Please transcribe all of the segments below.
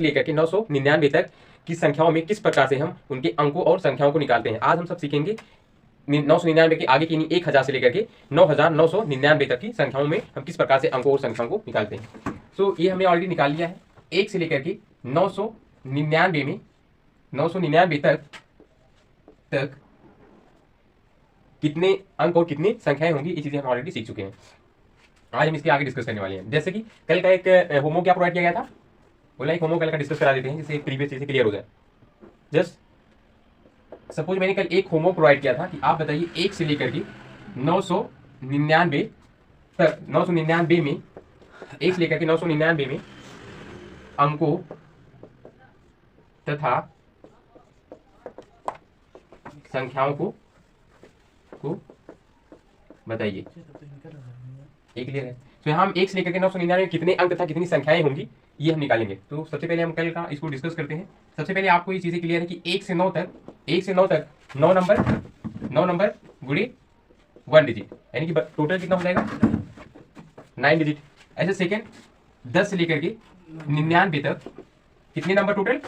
लेकर के 999 तक की संख्याओं में किस प्रकार से हम उनके अंकों और संख्याओं को निकालते हैं। आज हम सब सीखेंगे 999 के आगे की 1000 से लेकर के 9999 तक की संख्याओं में हम किस प्रकार से अंकों और संख्याओं को निकालते हैं। सो ये हमने ऑलरेडी निकाल लिया है। 1 से लेकर के 999 में 999 तक कितने अंक और कितनी संख्याएं होंगी, ये चीजें हम ऑलरेडी सीख चुके हैं। आज हम इसके आगे डिस्कस करने वाले हैं। जैसे कि कल का एक होमवर्क क्या प्रोवाइड किया गया था, बोला एक होमवर्क कल का डिस्कस करा देते हैं जिससे प्रीवियस चीजें क्लियर हो जाए। जस्ट सपोज मैंने कल एक होमवर्क प्रोवाइड किया था कि आप बताइए 1 से लेकर के 999 तक 999 में 1 से लेकर के 999 में अंकों तथा संख्याओं को बताइए। एक क्लियर है। तो यहाँ हम 1 से लेकर के 999 में कितने अंक तथा कितनी संख्याएं होंगी ये हम निकालेंगे। तो सबसे पहले हम कल का इसको डिस्कस करते हैं। सबसे पहले आपको ये चीजें क्लियर है कि 1 से 9 तक 9 नंबर गुणे 1 डिजिट, यानी कि टोटल कितना हो जाएगा 9 डिजिट। ऐसे सेकेंड 10 से लेकर के 99 तक कितने नंबर टोटल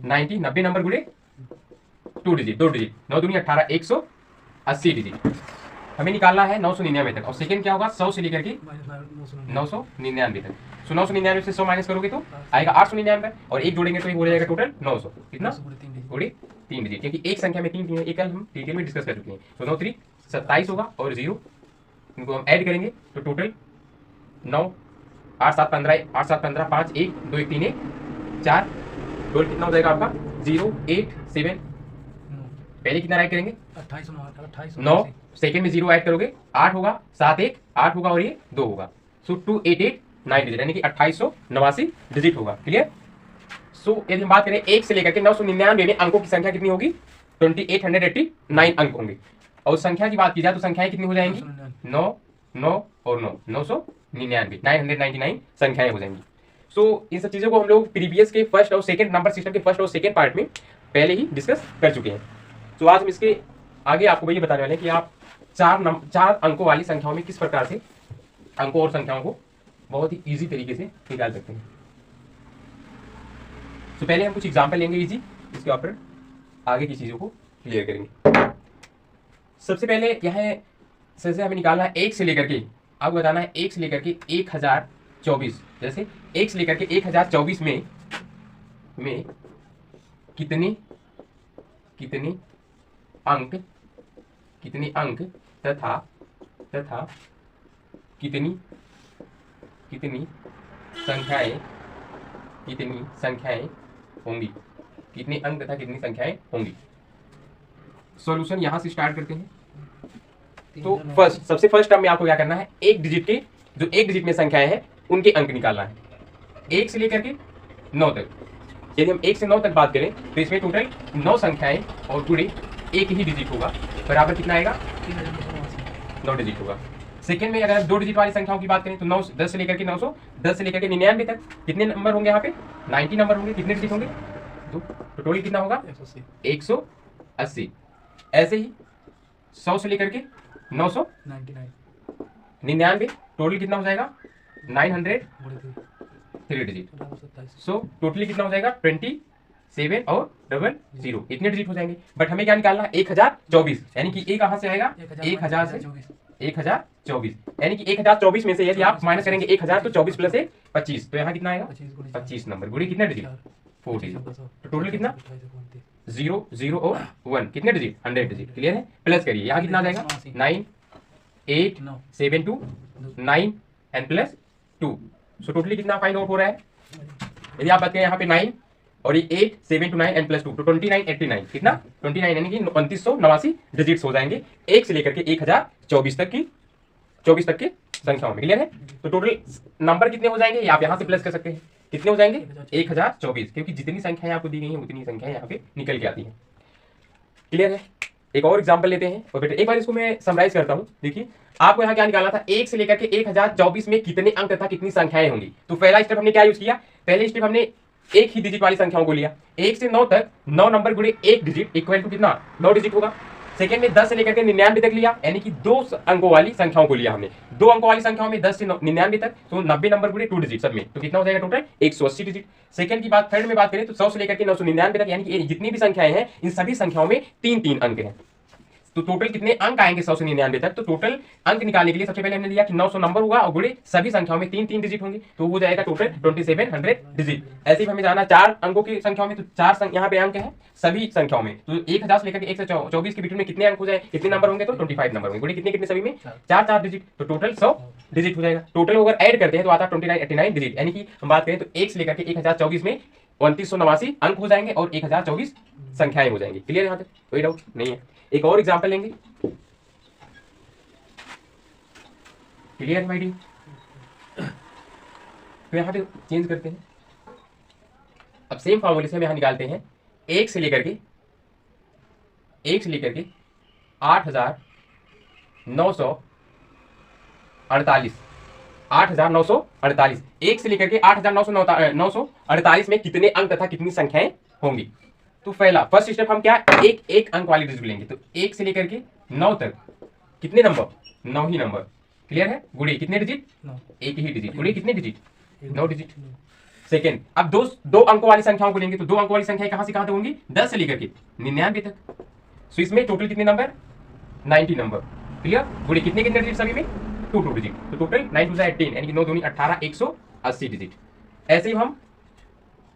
90 नंबर गुणे 2 डिजिट 9 दूनी 18 180 डिजिट हमें निकालना है 999 तक। और सेकंड क्या होगा 100 से लेकर के 999 तक। सो 999 से 100 माइनस करोगे तो आएगा 899 और एक जोड़ेंगे तो ये हो जाएगा टोटल 900 कितना पूरी 3 डिजिट, क्योंकि एक संख्या में 3 है। एक कल हम डिटेल में डिस्कस कर चुके हैं। तो 9 3 27 होगा और 0 इनको हम ऐड करेंगे तो टोटल 9 8 7 15 5 1 2 1 3 1 4 टोटल कितना हो जाएगा आपका 0 8 7। पहले कितना ऐड करेंगे 9 सेकेंड में 0 ऐड करोगे 8 होगा 7 1 8 होगा और ये 2 होगा। सो 2889 डिजिट यानी कि 2889 डिजिट होगा। क्लियर। सो यदि हम बात करें 1 से लेकर के 999 में अंकों की संख्या कितनी होगी 2889 अंक होंगे। और संख्या की बात की जाए तो संख्याएं कितनी हो जाएंगी 9 9 और 9 999 999 संख्याएं हो जाएंगी। सो इन सब चीजों को हम लोग प्रीवियस के फर्स्ट और सेकंड नंबर सिस्टम के फर्स्ट और सेकंड पार्ट में पहले ही डिस्कस कर चुके हैं। तो आज हम इसके आगे आपको ये बताने वाले हैं कि आप चार अंकों वाली संख्याओं में किस प्रकार से अंकों और संख्याओं को बहुत ही इजी तरीके से निकाल सकते हैं। तो पहले हम कुछ एग्जांपल लेंगे इजी, इसके ऊपर आगे की चीजों को क्लियर करेंगे। सबसे पहले यह से हमें निकालना है 1 से लेकर के, आपको बताना है 1 से लेकर के 1024। जैसे 1 से लेकर के 1024 में कितने अंक तथा कितनी संख्याएं होंगी, कितने अंक तथा कितनी संख्याएं होंगी। सॉल्यूशन यहां से स्टार्ट करते हैं। तो सबसे फर्स्ट टर्म में आपको क्या करना है, एक डिजिट के जो एक डिजिट में संख्याएं हैं उनके अंक निकालना है 1 से लेकर के 9 तक। यदि हम 1 से 9 तक बात करें तो इसमें टोटल 9 संख्याएं और गुणे एक ही डिजिट होगा, बराबर कितना आएगा 9 डिजिट होगा। सेकंड में अगर 2 डिजिट वाली संख्याओं की बात करें तो 10 से लेकर के 900, 10 से लेकर के 99 तक कितने नंबर होंगे, यहाँ पे 90 नंबर होंगे। कितने डिजिट होंगे तो टोटल कितना होगा 180। ऐसे ही 100 से लेकर के 999 टोटल कितना हो जाएगा 903 डिजिट। सो टोटली कितना हो जाएगा 27 और 00 इतने डिजिट हो जाएंगे। बट हमें क्या निकालना है 1024, यानी कि ए कहां से आएगा 1000 से 1024, यानी कि 1024 में से यदि आप माइनस करेंगे 1000 तो 24 प्लस 1 25, तो यहाँ कितना आएगा 25 नंबर गुणे कितना डिजिट 4 डिजिट। तो टोटल कितना 0 0 और 1 कितने डिजिट 100 डिजिट। क्लियर है। प्लस करिए यहाँ कितना आ जाएगा 9 8 7 2 9 एंड प्लस 2। सो टोटली कितना फाइंड आउट हो रहा है, यदि आप बात करें यहाँ पे 9 और ये 8 7 to 9 एंड प्लस 2 तो 2989 कितना 29 यानी कि 2989 डिजिट्स हो जाएंगे 1 से लेकर के 1024 तक के संख्याओं में। क्लियर है। तो टोटल नंबर कितने हो जाएंगे, आप यहाँ से प्लस कर सकते हैं। कितने हो जाएंगे 1024, क्योंकि जितनी संख्याएं आपको दी गई हैं उतनी संख्याएं यहाँ पे निकल के आती हैं। क्लियर है। एक और एग्जाम्पल लेते हैं और बेटे एक बार इसको मैं समराइज करता हूँ। देखिए आपको यहाँ क्या निकालना था 1 से लेकर के 1024 में कितने अंक तथा कितनी संख्याएं होंगी। तो पहला स्टेप हमने क्या यूज किया, पहले स्टेप हमने एक ही डिजिट वाली संख्याओं को लिया। 1 से 9 तक 9 नंबर गुणे एक डिजिट इक्वल टू कितना 9 डिजिट होगा। सेकंड में 10 से लेकर के 99 तक लिया, यानी कि 2 अंकों वाली संख्याओं को लिया हमने। 2 अंकों वाली संख्याओं में 10 से 99 तक, तो 90 नंबर गुणे 2 डिजिट सब में, तो कितना हो जाएगा टोटल 180 डिजिट। सेकंड की बात, थर्ड में बात करें तो 100 से लेकर के 999 तक, यानी कि जितनी भी संख्याएं हैं इन सभी संख्याओं में 3-3 अंक हैं। तो टोटल कितने अंक आएंगे 100 से 99 तक? तो टोटल अंक निकालने के लिए सबसे पहले हमने लिया कि 900 नंबर होगा और गुणे सभी संख्याओं में 3-3 डिजिट होंगे, तो हो जाएगा टोटल 2700 डिजिट। ऐसे ही हमें जाना 4 अंकों की संख्याओं में, तो 4 यहाँ पे अंक है सभी संख्याओं में, तो 1000 से लेकर के 124 के बीच में कितने अंक हो जाए, कितने नंबर होंगे? तो 25 नंबर होंगे, गुणे कितने कितने सभी में 4-4 डिजिट, तो टोटल 100 डिजिट हो जाएगा। टोटल अगर ऐड करते हैं तो आता है 2989 डिजिट, यानी कि हम बात करें तो 1 से लेकर के 1024 में 2989 अंक हो जाएंगे और 1024 संख्याएं हो जाएंगी। क्लियर? यहाँ तक कोई डाउट नहीं है। एक और एग्जाम्पल लेंगे। क्लियर है माय डियर? तो यहाँ पे चेंज करते हैं। अब सेम फॉर्मूले से हम यहाँ निकालते हैं 1 से लेकर के 8948 8948 1 से लेकर के 8948 में कितने अंक तथा कितनी संख्याएं होंगी? तो पहला फर्स्ट स्टेप हम क्या एक अंक वाली डिजिट लेंगे, तो 1 से लेकर के 9 तक कितने नंबर? 9 ही नंबर। क्लियर है? गुणे कितने डिजिट? 1 ही डिजिट। गुणे कितने डिजिट? 9 डिजिट। सेकेंड, अब दो अंकों वाली संख्याओं को लेंगे, तो 2 अंकों वाली संख्याएं कहां से कहां तक होंगी? 10 से लेकर के 99 तक। सो इसमें टोटल कितने नंबर? 90 नंबर। क्लियर? गुणे कितने कितने डिजिट सभी में? 2 डिजिट, तो टोटल 9 2 18, यानी कि 9 दूनी 18, 180 डिजिट। ऐसे ही हम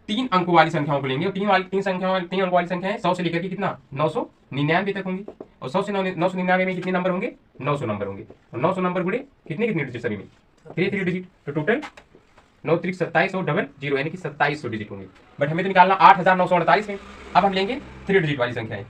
3 अंकों वाली संख्याओं को लेंगे, और 3 अंकों वाली संख्या है 100 से लेकर के कितना? 999 तक होंगी, और 100 से 999 में कितने नंबर होंगे? 900 नंबर होंगे, और 900 नंबर गुणे कितने कितने डिजिट सभी में? 3 डिजिट, तो टोटल 9 3 27 और डबल 0, यानी कि 2700 डिजिट होंगे। बट हमें तो निकालना 8948 में। अब हम लेंगे 3 डिजिट वाली संख्याएं।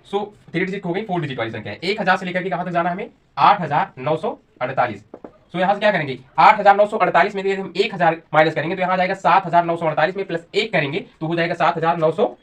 सो 3 डिजिट हो गई, 4 डिजिट वाली संख्या है। 1000 से लेकर के कहां तक जाना हमें? 8948। सो यहाँ से क्या करेंगे? 8948 में हम 1000 माइनस करेंगे, तो यहाँ जाएगा 7948 में प्लस 1 करेंगे, तो हो जाएगा 7949।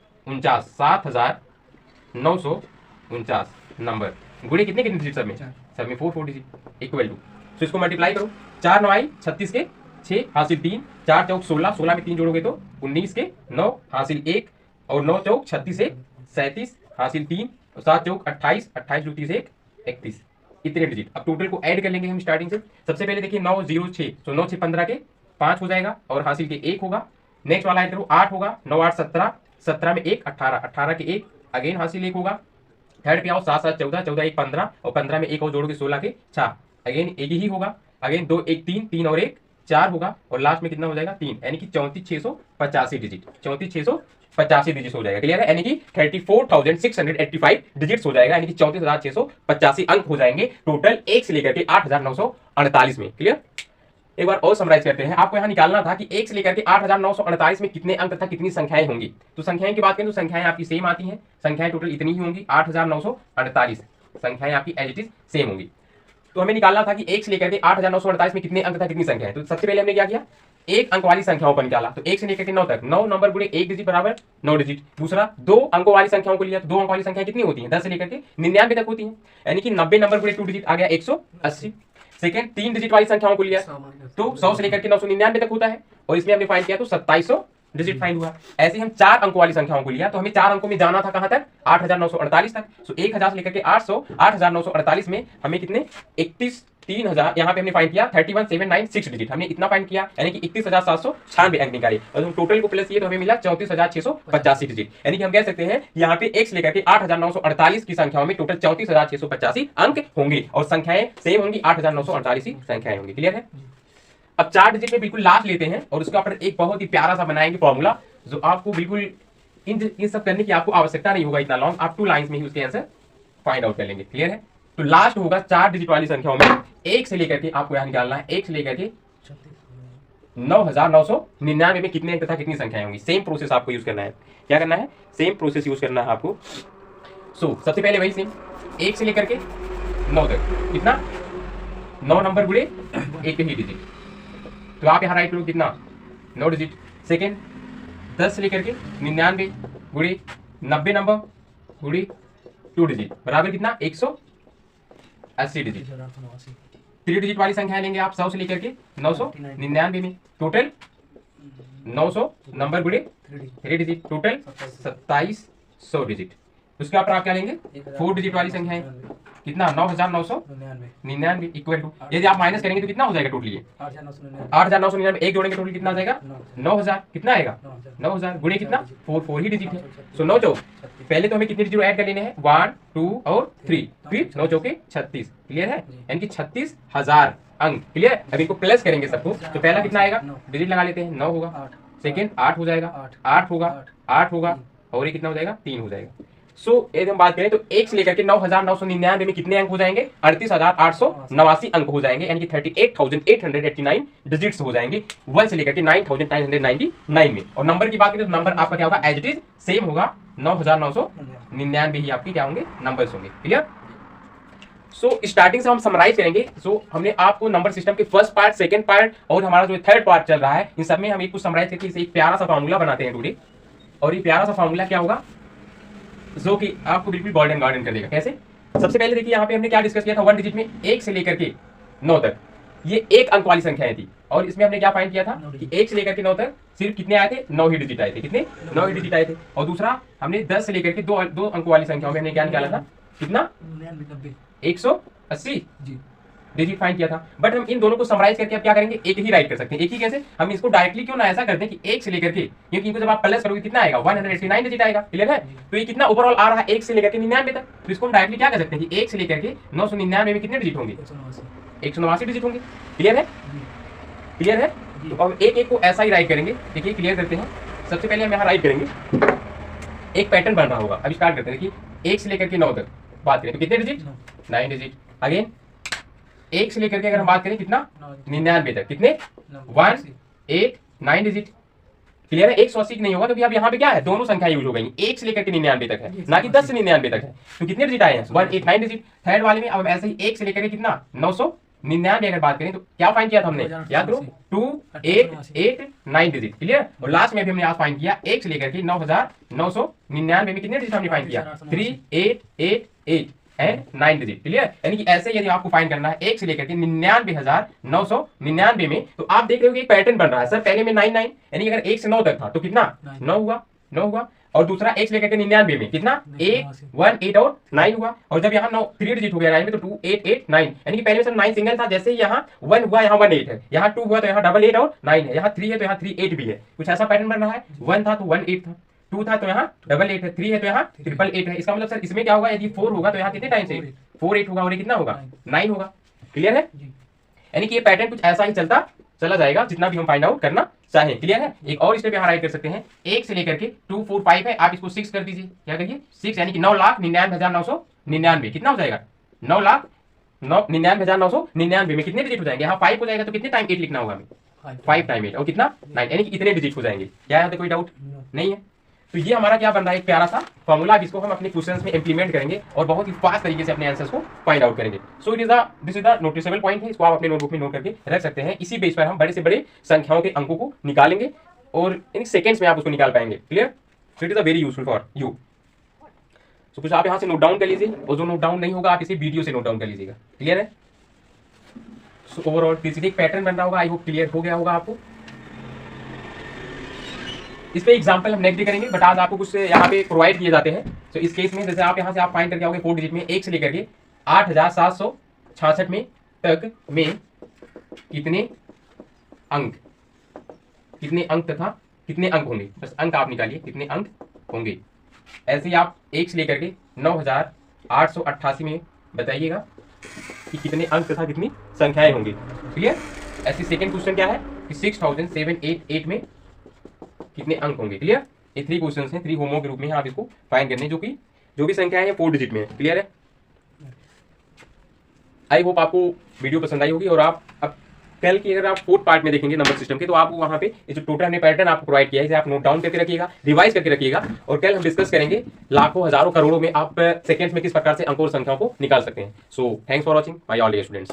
7949 नंबर गुणे कितने कितने डिजिट सब में? सब में 4 डिजिट इक्वल टू। सो इसको मल्टीप्लाई करो, 4 9 आई 36 के 6 हासिल 3, 4 चौक 16, 16 में 3 जोड़ोगे तो 19 के 9 हासिल 1, और 9 चौक 36 1 37 हासिल 3, और 7 चौक 28, 28 जो 30 1 31, इतने डिजिट। अब टोटल को ऐड कर लेंगे हम स्टार्टिंग से। सबसे पहले देखिए 9 0 6, तो 9 6 15 के 5 हो जाएगा, और हासिल के 1 होगा। नेक्स्ट वाला ऐड करो 8 होगा, 9 8 17, 17 में 1 18, 18 के 1 अगेन हासिल 1 होगा। थर्ड पे आओ 7 7 14, 14 1 15, और 15 में 1 और जोड़ोगे 16 के 4 अगेन 1 ही होगा। अगेन 2 1 3, 3 और 1 4 होगा, और लास्ट में कितना हो जाएगा? 3, यानी कि 34685 डिजिट। 34685 डिजिट हो जाएगा। क्लियर है? यानी कि 34685 डिजिट्स हो जाएगा, यानी कि 34685 अंक हो जाएंगे टोटल 1 से लेकर के 8948 में। क्लियर? एक बार और समराइज करते हैं। आपको यहाँ निकालना था कि 1 से लेकर के 8948 में कितने अंक तथा कितनी संख्याएं होंगी। तो संख्याएं की बात करें तो संख्याएं आपकी सेम आती हैं। संख्याएं टोटल इतनी ही होंगी, 8948 संख्याएं आपकी एज इट इज सेम होंगी। तो हमें निकालना था कि 1 से लेकर के 8948 में कितने अंक तथा कितनी संख्या है। तो सबसे पहले हमने क्या किया? एक अंक वाली संख्याओं पर निकाला, तो 1 से लेकर के 9 तक 9 नंबर गुणे 1 डिजिट बराबर 9 डिजिट। दूसरा 2 अंकों वाली संख्याओं को लिया, तो 2 अंकों वाली संख्या कितनी होती है? 10 से लेकर के 99 तक होती है, यानी कि 90 नंबर गुणे 2 डिजिट आ गया 180। सेकंड 3 डिजिट वाली संख्याओं को लिया, तो 100 से लेकर के 999 तक होता है, और इसमें हमने फाइंड किया तो 2700 डिजिट फाइंड हुआ। ऐसे ही हम 4 अंकों वाली संख्याओं को लिया, तो हमें 4 अंकों में जाना था कहां तक? 8948 तक। सो 1000 से लेकर के 8948 में हमें कितने 3000 यहाँ पे हमने फाइंड किया 31796 डिजिट, हमने इतना फाइंड किया, यानी कि 31796 अंक निकाले, और हम टोटल को प्लस किए तो हमें मिला 34685 डिजिट। यानी कि हम कह सकते हैं यहाँ पे 1 से लेकर के 8948 की संख्याओं में टोटल 34685 अंक होंगे, और संख्याएं सेम होंगी, 8948 ही संख्याएं होंगी। क्लियर है? अब 4 डिजिट में बिल्कुल लास्ट लेते हैं, और उसके ऊपर एक बहुत ही प्यारा सा बनाएंगे फॉर्मूला, जो आपको बिल्कुल इन सब करने की आपको आवश्यकता नहीं होगा इतना लॉन्ग, आप 2 लाइंस में ही उसके आंसर फाइंड आउट कर लेंगे। क्लियर है? तो लास्ट होगा 4 डिजिट वाली संख्याओं में 1 से लेकर के आपको यहां निकालना है 1 से लेकर के 9999 में कितने तथा कितनी संख्याएं होंगी। सेम प्रोसेस आपको यूज करना है। क्या करना है? सेम प्रोसेस यूज करना है आपको। सबसे पहले वही सेम 1 से लेकर के 9 तक कितना? 9 नंबर गुणे 1 ही डिजिट, तो आप यहां राइट करो कितना? 9 डिजिट। सेकेंड 10 से लेकर के 99 गुणे 90 नंबर गुणे 2 डिजिट बराबर कितना? 180 डिजिट। 3 डिजिट वाली संख्या लेंगे आप 100 से लेकर के 999 में, टोटल 900 नंबर गुणे 3 डिजिट, टोटल 2700 डिजिट। उसके बाद आप क्या लेंगे 4 डिजिट वाली संख्या है कितना 9999 इक्वल टू यदि आप माइनस करेंगे तो कितना हो जाएगा टोटल ये 8999 एक जोड़ेंगे टोटल कितना आ जाएगा 9000 कितना आएगा 9000 गुणे कितना 4 ही डिजिट है। सो 9 चौक पहले तो हमें कितने डिजिट ऐड कर लेने हैं 1 2 और 3 फिर 9 चौके 36 क्लियर है यानी कि 36,000 अंक क्लियर। अब इनको प्लस करेंगे सबको तो पहला कितना आएगा डिजिट लगा लेते हैं 9 होगा सेकेंड 8 हो जाएगा 8 होगा 8 होगा और ये कितना हो जाएगा 3 हो जाएगा। सो यदि हम बात करें तो 1 से लेकर के 9999 में कितने अंक हो जाएंगे 38,889 अंक हो जाएंगे यानी कि 38,889 डिजिट्स हो जाएंगे 1 से लेकर के 9,999 में। और नंबर की बात करें तो नंबर आपका क्या होगा एज इट इज सेम होगा 9,999 ही आपके क्या होंगे नंबर्स होंगे क्लियर। सो स्टार्टिंग से हम समराइज करेंगे। सो हमने आपको नंबर सिस्टम के फर्स्ट पार्ट सेकंड पार्ट और हमारा जो थर्ड पार्ट चल रहा है इन सब में हम एक कुछ समराइज करके इसे एक प्यारा सा फॉर्मूला बनाते हैं टुडे। और ये प्यारा सा फॉर्मूला क्या होगा जो कि आपको बिल्कुल गोल्डन गार्डन कर देगा। कैसे सबसे पहले देखिए यहाँ पे हमने क्या डिस्कस किया था 1 डिजिट में 1 से लेकर के 9 तक ये एक अंक वाली संख्याएं थी और इसमें हमने क्या फाइंड किया था कि 1 से लेकर के 9 तक सिर्फ कितने आए थे 9 ही डिजिट आए थे कितने 9 ही डिजिट आए थे। और दूसरा हमने 10 से लेकर के दो अंक वाली संख्याओं में हमने क्या निकाला था कितना 180 डिजिट फाइंड किया था। बट हम इन दोनों को समराइज करके अब क्या करेंगे एक ही राइट कर सकते हैं। एक ही कैसे हम इसको डायरेक्टली क्यों ना ऐसा करते हैं कि 1 से लेकर के क्योंकि इनको जब आप प्लस करोगे कितना आएगा 189 डिजिट आएगा क्लियर है। तो ये कितना ओवरऑल आ रहा है 1 से लेकर के 99 तक। तो इसको हम डायरेक्टली क्या कर सकते हैं कि 1 से लेकर के 999 में कितने डिजिट होंगे 189 डिजिट होंगे क्लियर है क्लियर है। तो अब एक एक को ऐसा ही राइट करेंगे। देखिए क्लियर करते हैं। सबसे पहले हम यहाँ राइट करेंगे एक पैटर्न बन रहा होगा। अभी स्टार्ट करते हैं। देखिए 1 से लेकर के 9 तक बात करें तो कितने डिजिट 9 डिजिट। अगेन 1 से लेकर के अगर हम बात करें कितना 99 तक कितने 189 डिजिट क्लियर है। 180 नहीं होगा तो अब यहाँ पे क्या है दोनों संख्या यूज हो गई 1 से लेकर के 99 तक है ना कि 10 से 99 तक है। तो कितने डिजिट आए हैं 189 डिजिट। थर्ड वाले में अब ऐसे ही 1 से लेकर के कितना 999 अगर बात करें तो क्या फाइंड किया था हमने याद करो 2889 डिजिट क्लियर। और लास्ट में भी हमने आज फाइंड किया 1 से लेकर के 9999 में कितने डिजिट हमने फाइंड किया 3888 एंड 9 डिजिट क्लियर। यानी कि ऐसे यदि आपको फाइंड करना है 1 से लेकर के 99,999 में तो आप देख रहे हो कि एक पैटर्न बन रहा है। सर पहले में 99 यानी अगर 1 से 9 तक था तो कितना 9 हुआ और दूसरा 1 से लेकर के 99 में कितना 118 और 9 हुआ। और जब यहाँ 3 डिजिट हो गया 9 में तो 2889 यानी कि पहले में सर 9 सिंगल था जैसे ही यहाँ 1 हुआ यहाँ 18 है यहाँ 2 हुआ तो यहाँ 88 और 9 है यहाँ 3 है तो यहाँ 38 भी है। कुछ ऐसा पैटर्न बन रहा है 1 था तो 18 था 2 था तो यहाँ 88 है 3 है तो यहाँ 888 है। इसका मतलब सर इसमें क्या होगा यदि 4 होगा तो यहाँ कितने टाइम से 48 होगा और ये कितना होगा 9 होगा क्लियर है। यानी कि ये पैटर्न कुछ ऐसा ही चला जाएगा जितना भी हम फाइंड आउट करना चाहें क्लियर है। एक और स्टेप यहाँ राइट कर सकते हैं 1 से लेकर के 245 है आप इसको 6 कर दीजिए क्या करिए 6 यानी कि 9,99,999 कितना हो जाएगा 9,99,999 में कितने डिजिट हो जाएंगे यहाँ 5 हो जाएगा तो कितने टाइम 8 लिखना होगा हमें 5 टाइम 8 और कितना 9 यानी कि इतने डिजिट हो जाएंगे। क्या यहाँ पे कोई डाउट नहीं है। तो ये हमारा क्या बन रहा है एक प्यारा सा फॉर्मूला जिसको हम अपने क्वेश्चंस में इंप्लीमेंट करेंगे और बहुत ही फास्ट तरीके से अपने आंसर्स को फाइंड आउट करेंगे। So this is the noticeable point है। इसको आप अपने नोटबुक में नोट करके रख सकते हैं। इसी बेस पर हम बड़े से बड़े संख्याओं के अंकों को निकालेंगे और इन सेकेंड्स में आप उसको निकाल पाएंगे clear. So it is a very useful for you. So कुछ आप यहाँ से नोट डाउन कर लीजिए और जो नोट डाउन नहीं होगा आप इसे वीडियो से नोट डाउन कर लीजिएगा क्लियर है। सो ओवरऑल बेसिकली एक पैटर्न बन रहा होगा। आई होप क्लियर हो गया होगा आपको। इस पे एग्जांपल हम नेक्स्ट डे करेंगे बट आज आपको कुछ यहाँ पे प्रोवाइड किए जाते हैं। तो इस केस में जैसे आप यहाँ से आप फाइंड करके आओगे 4 डिजिट में 1 से लेकर के 8,766 में तक में कितने अंक तथा कितने अंक होंगे। बस अंक आप निकालिए कितने अंक होंगे। ऐसे ही आप 1 से लेकर के 9,888 में बताइएगा कि कितने अंक तथा कितनी संख्याएं होंगी क्लियर। ऐसे सेकंड क्वेश्चन क्या है कि 6,788 में कितने अंक होंगे क्लियर। ये 3 क्वेश्चंस हैं 3 होमवर्क के रूप में आप इसको फाइंड करने जो भी संख्या है 4 डिजिट में है क्लियर है। आई होप आपको वीडियो पसंद आई होगी और आप अब कल की अगर आप 4th पार्ट में देखेंगे नंबर सिस्टम के तो आपको वहां पे जो टोटल हमने पैटर्न आपको प्रोवाइड किया है इसे आप नोट डाउन करके रखिएगा रिवाइज करके रखिएगा। और कल हम डिस्कस करेंगे लाखों हजारों करोड़ों में आप सेकंड्स में किस प्रकार से अंकों और संख्याओं को निकाल सकते हैं। So thanks for watching my all dear students.